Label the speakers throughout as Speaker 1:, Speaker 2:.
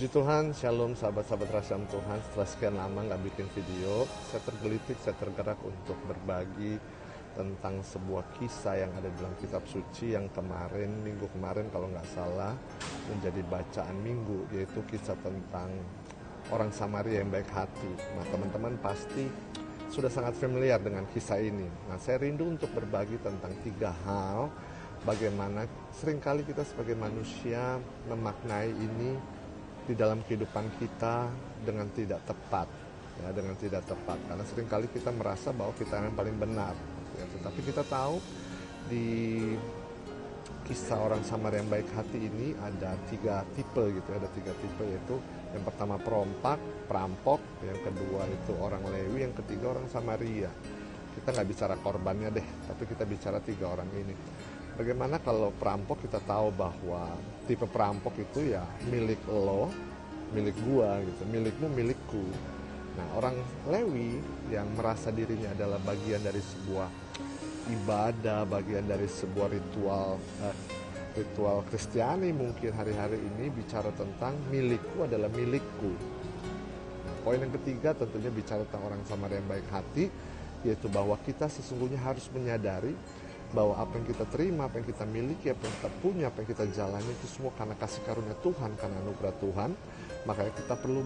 Speaker 1: Puji Tuhan, Shalom sahabat-sahabat Rasam Tuhan. Setelah sekian lama nggak bikin video, saya tergelitik, saya tergerak untuk berbagi tentang sebuah kisah yang ada dalam kitab suci yang minggu kemarin kalau nggak salah menjadi bacaan minggu, yaitu kisah tentang orang Samaria yang baik hati. Nah, teman-teman pasti sudah sangat familiar dengan kisah ini. Nah, saya rindu untuk berbagi tentang 3 hal bagaimana seringkali kita sebagai manusia memaknai ini di dalam kehidupan kita dengan tidak tepat, ya, dengan tidak tepat. Karena seringkali kita merasa bahwa kita yang paling benar, ya. Tetapi kita tahu di kisah orang Samaria yang baik hati ini ada 3 tipe gitu, ada 3 tipe, yaitu yang pertama perampok, yang kedua itu orang Lewi, yang ketiga orang Samaria. Kita nggak bicara korbannya deh, tapi kita bicara 3 orang ini. Bagaimana kalau perampok? Kita tahu bahwa tipe perampok itu ya milik lo, milik gua gitu, milikmu, milikku. Nah, orang Lewi yang merasa dirinya adalah bagian dari sebuah ibadah, bagian dari sebuah ritual Kristiani mungkin hari-hari ini bicara tentang milikku adalah milikku. Nah, poin yang ketiga tentunya bicara tentang orang Samaria yang baik hati, yaitu bahwa kita sesungguhnya harus menyadari bahwa apa yang kita terima, apa yang kita miliki, apa yang kita punya, apa yang kita jalani itu semua karena kasih karunia Tuhan, karena anugerah Tuhan. Makanya kita perlu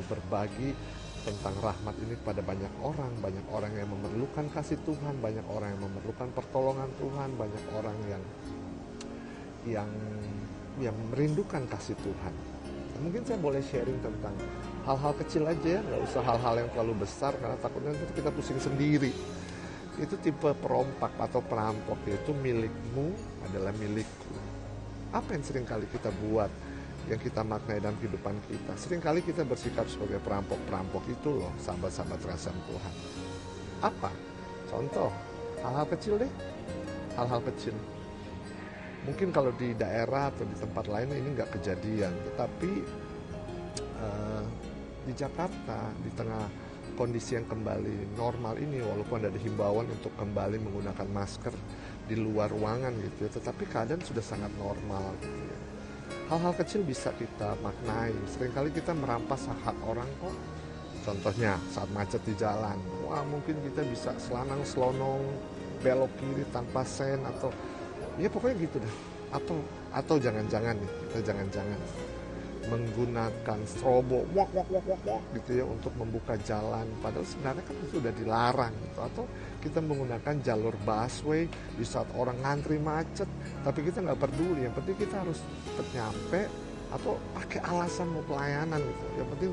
Speaker 1: berbagi tentang rahmat ini kepada banyak orang yang memerlukan kasih Tuhan, banyak orang yang memerlukan pertolongan Tuhan, banyak orang yang merindukan kasih Tuhan. Nah, mungkin saya boleh sharing tentang hal-hal kecil aja ya, nggak usah hal-hal yang terlalu besar karena takutnya nanti kita pusing sendiri. Itu tipe perompak atau perampok, yaitu milikmu adalah milikku. Apa yang seringkali kita buat, yang kita maknai dalam kehidupan kita? Seringkali kita bersikap sebagai perampok itu loh, sahabat-sahabat Rasam Tuhan. Apa? Contoh, hal-hal kecil deh. Hal-hal kecil. Mungkin kalau di daerah atau di tempat lain ini nggak kejadian. Tetapi di Jakarta, di tengah kondisi yang kembali normal ini, walaupun ada himbauan untuk kembali menggunakan masker di luar ruangan gitu ya, tetapi keadaan sudah sangat normal gitu ya. Hal-hal kecil bisa kita maknai. Seringkali kita merampas hak orang kok. Contohnya saat macet di jalan, wah mungkin kita bisa selanang selonong belok kiri tanpa sen, atau ya pokoknya gitu deh. Atau jangan-jangan nih, kita jangan-jangan menggunakan strobo wak gitu ya untuk membuka jalan, padahal sebenarnya kan itu sudah dilarang gitu. Atau kita menggunakan jalur busway di saat orang ngantri macet, tapi kita nggak peduli, yang penting kita harus cepet nyampe, atau pakai alasan mau pelayanan gitu, yang penting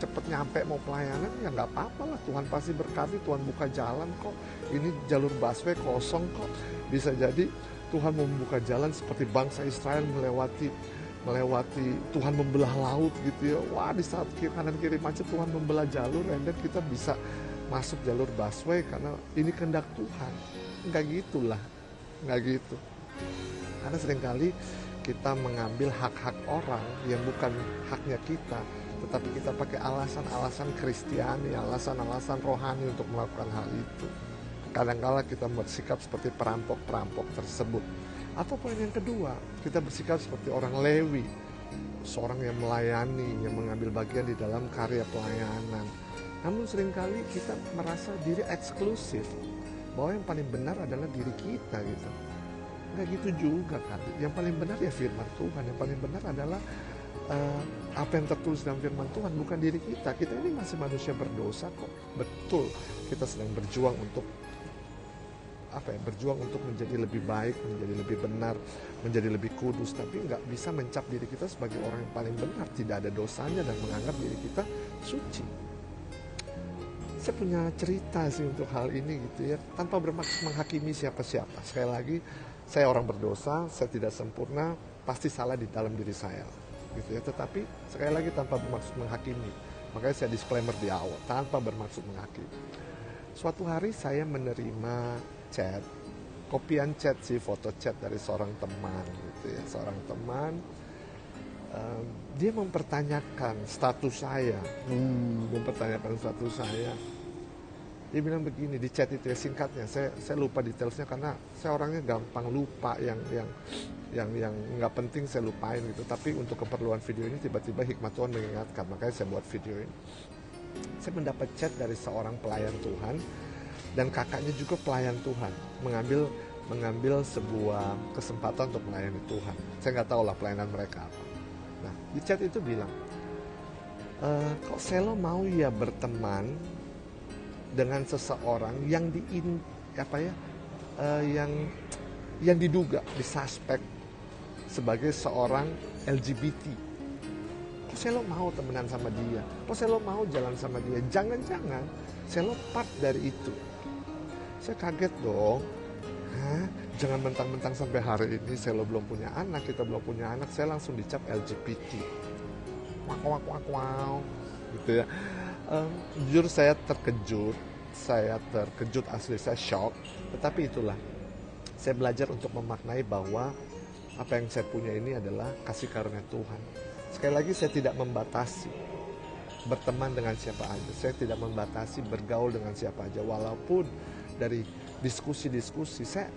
Speaker 1: cepet nyampe mau pelayanan, ya nggak apa-apa lah, Tuhan pasti berkati, Tuhan buka jalan kok, ini jalur busway kosong kok. Bisa jadi Tuhan mau membuka jalan seperti bangsa Israel melewati Tuhan membelah laut gitu ya. Wah, di saat kanan kiri macet Tuhan membelah jalur, dan kita bisa masuk jalur busway karena ini kehendak Tuhan. Enggak gitulah, enggak gitu. Karena seringkali kita mengambil hak-hak orang yang bukan haknya kita, tetapi kita pakai alasan-alasan Kristiani, alasan-alasan rohani untuk melakukan hal itu. Kadang-kala kita bersikap seperti perampok-perampok tersebut. Atau poin yang kedua, kita bersikap seperti orang Lewi, seorang yang melayani, yang mengambil bagian di dalam karya pelayanan. Namun seringkali kita merasa diri eksklusif, bahwa yang paling benar adalah diri kita gitu. Nggak gitu juga kan. Yang paling benar ya firman Tuhan, yang paling benar adalah apa yang tertulis dalam firman Tuhan, bukan diri kita. Kita ini masih manusia berdosa kok. Betul, kita sedang berjuang untuk menjadi lebih baik, menjadi lebih benar, menjadi lebih kudus, tapi nggak bisa mencap diri kita sebagai orang yang paling benar, tidak ada dosanya, dan menganggap diri kita suci. Saya punya cerita sih untuk hal ini gitu ya, tanpa bermaksud menghakimi siapa-siapa. Sekali lagi, saya orang berdosa, saya tidak sempurna, pasti salah di dalam diri saya gitu ya, tetapi sekali lagi tanpa bermaksud menghakimi. Makanya saya disclaimer di awal, tanpa bermaksud menghakimi. Suatu hari saya menerima chat, kopian chat sih, foto chat dari seorang teman gitu ya. Seorang teman, dia mempertanyakan status saya, Dia bilang begini di chat itu ya, singkatnya. Saya lupa detailsnya karena saya orangnya gampang lupa yang nggak penting saya lupain gitu. Tapi untuk keperluan video ini tiba-tiba hikmat Tuhan mengingatkan, makanya saya buat video ini. Saya mendapat chat dari seorang pelayan Tuhan dan kakaknya juga pelayan Tuhan, mengambil sebuah kesempatan untuk melayani Tuhan. Saya nggak tahu lah pelayanan mereka apa. Nah, di chat itu bilang, kok Selo mau ya berteman dengan seseorang yang yang diduga, disuspek sebagai seorang LGBT. Kok Selo mau temenan sama dia? Kok Selo mau jalan sama dia? Jangan-jangan Selo part dari itu. Saya kaget dong. Hah? Jangan mentang-mentang sampai hari ini Selo belum punya anak, kita belum punya anak, saya langsung dicap LGBT. Wow. Gitu ya. Jujur saya terkejut asli, saya shock. Tetapi itulah, saya belajar untuk memaknai bahwa apa yang saya punya ini adalah kasih karunia Tuhan. Sekali lagi, saya tidak membatasi berteman dengan siapa aja, saya tidak membatasi bergaul dengan siapa aja. Walaupun dari diskusi-diskusi saya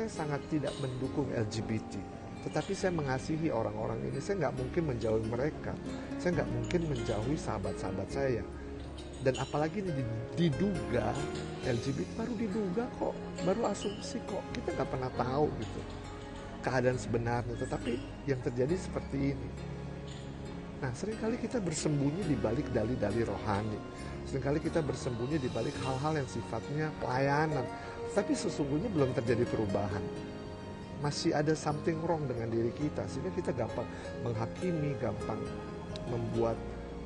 Speaker 1: sangat tidak mendukung LGBT, tetapi saya mengasihi orang-orang ini. Saya nggak mungkin menjauhi mereka, saya nggak mungkin menjauhi sahabat-sahabat saya. Dan apalagi ini diduga LGBT, baru diduga kok, baru asumsi kok, kita nggak pernah tahu gitu keadaan sebenarnya. Tetapi yang terjadi seperti ini. Nah, seringkali kita bersembunyi di balik dalih-dalih rohani, seringkali kita bersembunyi di balik hal-hal yang sifatnya pelayanan, tapi sesungguhnya belum terjadi perubahan. Masih ada something wrong dengan diri kita, sehingga kita gampang menghakimi, gampang membuat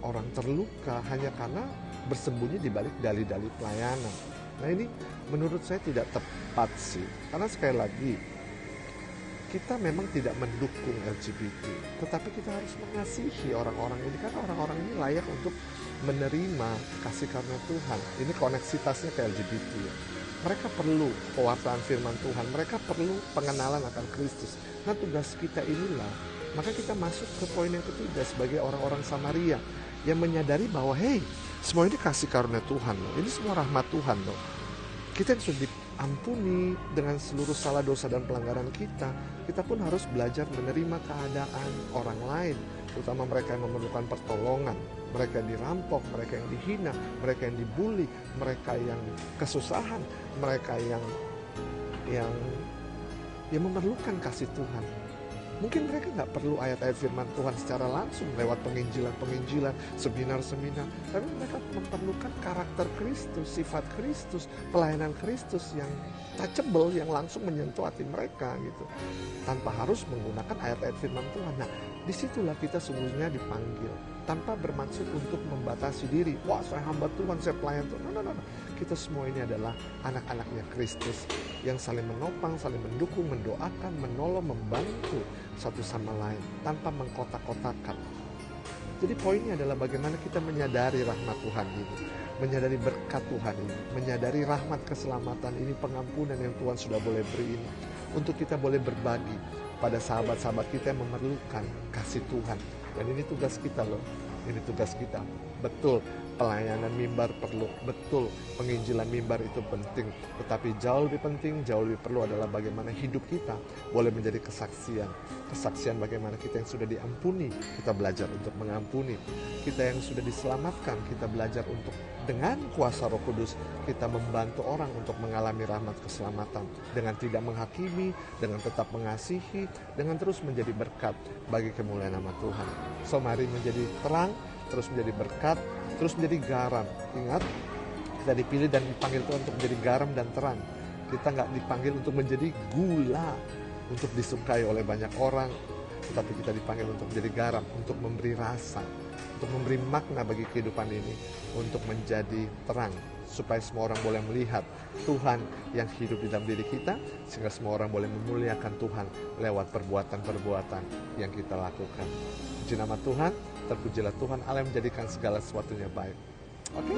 Speaker 1: orang terluka hanya karena bersembunyi di balik dalih-dalih pelayanan. Nah, ini menurut saya tidak tepat sih. Karena sekali lagi, kita memang tidak mendukung LGBT, tetapi kita harus mengasihi orang-orang ini, karena orang-orang ini layak untuk menerima kasih karunia Tuhan. Ini koneksitasnya ke LGBT ya. Mereka perlu pewartaan firman Tuhan, mereka perlu pengenalan akan Kristus. Nah, tugas kita inilah, maka kita masuk ke poin yang ketiga sebagai orang-orang Samaria yang menyadari bahwa semua ini kasih karunia Tuhan loh. Ini semua rahmat Tuhan loh. Kita yang sudah diampuni dengan seluruh salah, dosa dan pelanggaran kita. Kita pun harus belajar menerima keadaan orang lain, terutama mereka yang memerlukan pertolongan, mereka yang dirampok, mereka yang dihina, mereka yang dibully, mereka yang kesusahan, mereka yang memerlukan kasih Tuhan. Mungkin mereka nggak perlu ayat-ayat firman Tuhan secara langsung lewat penginjilan, seminar-seminar. Tapi mereka memerlukan karakter Kristus, sifat Kristus, pelayanan Kristus yang touchable, yang langsung menyentuh hati mereka gitu. Tanpa harus menggunakan ayat-ayat firman Tuhan. Nah, disitulah kita sungguhnya dipanggil. Tanpa bermaksud untuk membatasi diri. Wah, saya hamba Tuhan, saya pelayan Tuhan. No. Kita semua ini adalah anak-anaknya Kristus yang saling menopang, saling mendukung, mendoakan, menolong, membantu satu sama lain tanpa mengkotak-kotakan. Jadi poinnya adalah bagaimana kita menyadari rahmat Tuhan ini, menyadari berkat Tuhan ini, menyadari rahmat keselamatan ini, pengampunan yang Tuhan sudah boleh beri ini, untuk kita boleh berbagi pada sahabat-sahabat kita yang memerlukan kasih Tuhan. Dan ini tugas kita loh, ini tugas kita. Betul, pelayanan mimbar perlu, betul, penginjilan mimbar itu penting. Tetapi jauh lebih penting, jauh lebih perlu adalah bagaimana hidup kita boleh menjadi kesaksian. Kesaksian bagaimana kita yang sudah diampuni, kita belajar untuk mengampuni. Kita yang sudah diselamatkan, kita belajar untuk dengan kuasa Roh Kudus, kita membantu orang untuk mengalami rahmat keselamatan. Dengan tidak menghakimi, dengan tetap mengasihi, dengan terus menjadi berkat bagi kemuliaan nama Tuhan. So, mari menjadi terang, terus menjadi berkat, terus menjadi garam. Ingat, kita dipilih dan dipanggil Tuhan untuk menjadi garam dan terang. Kita nggak dipanggil untuk menjadi gula, untuk disukai oleh banyak orang, tetapi kita dipanggil untuk menjadi garam, untuk memberi rasa, untuk memberi makna bagi kehidupan ini, untuk menjadi terang, supaya semua orang boleh melihat Tuhan yang hidup di dalam diri kita, sehingga semua orang boleh memuliakan Tuhan lewat perbuatan-perbuatan yang kita lakukan. Puji nama Tuhan, terpujilah Tuhan Allah yang menjadikan segala sesuatunya baik. Oke?